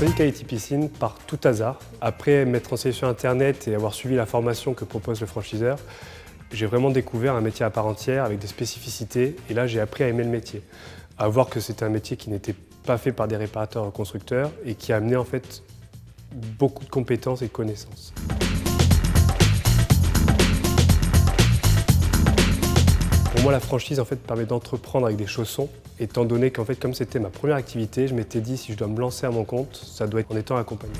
choisi Quality Piscine par tout hasard. Après m'être renseigné sur Internet et avoir suivi la formation que propose le franchiseur, j'ai vraiment découvert un métier à part entière avec des spécificités et là j'ai appris à aimer le métier. À voir que c'était un métier qui n'était pas fait par des réparateurs ou constructeurs et qui a amené en fait beaucoup de compétences et de connaissances. Pour moi, la franchise en fait, permet d'entreprendre avec des chaussons, étant donné qu'en fait, comme c'était ma première activité, je m'étais dit si je dois me lancer à mon compte, ça doit être en étant accompagné.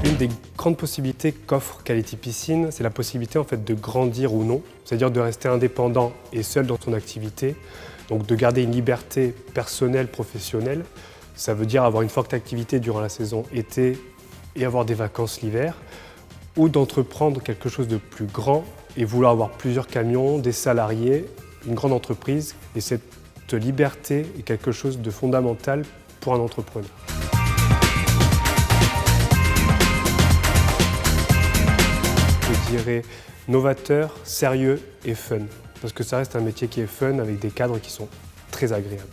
Une des grandes possibilités qu'offre Quality Piscine, c'est la possibilité en fait, de grandir ou non, c'est-à-dire de rester indépendant et seul dans son activité, donc de garder une liberté personnelle, professionnelle. Ça veut dire avoir une forte activité durant la saison été et avoir des vacances l'hiver, ou d'entreprendre quelque chose de plus grand et vouloir avoir plusieurs camions, des salariés, une grande entreprise. Et cette liberté est quelque chose de fondamental pour un entrepreneur. Je dirais novateur, sérieux et fun. Parce que ça reste un métier qui est fun avec des cadres qui sont très agréables.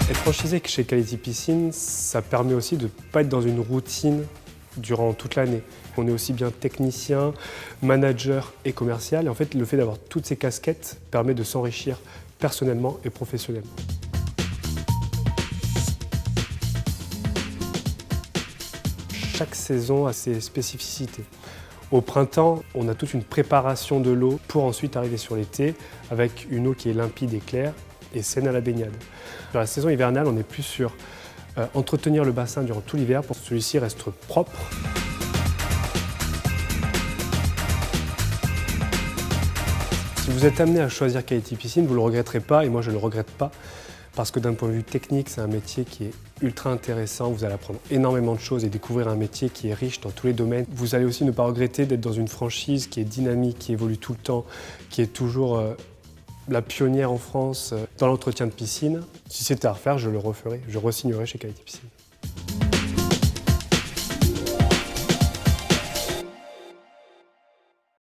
Être franchisé chez Quality Piscine, ça permet aussi de ne pas être dans une routine durant toute l'année. On est aussi bien technicien, manager et commercial. Et en fait, le fait d'avoir toutes ces casquettes permet de s'enrichir personnellement et professionnellement. Chaque saison a ses spécificités. Au printemps, on a toute une préparation de l'eau pour ensuite arriver sur l'été avec une eau qui est limpide et claire et saine à la baignade. Dans la saison hivernale, on est plus sur entretenir le bassin durant tout l'hiver pour que celui-ci reste propre. Si vous êtes amené à choisir Quality Piscine, vous ne le regretterez pas et moi je ne le regrette pas parce que d'un point de vue technique, c'est un métier qui est ultra intéressant. Vous allez apprendre énormément de choses et découvrir un métier qui est riche dans tous les domaines. Vous allez aussi ne pas regretter d'être dans une franchise qui est dynamique, qui évolue tout le temps, qui est toujours la pionnière en France dans l'entretien de piscine. Si c'était à refaire, je le referais. Je re-signerais chez Quality Piscine.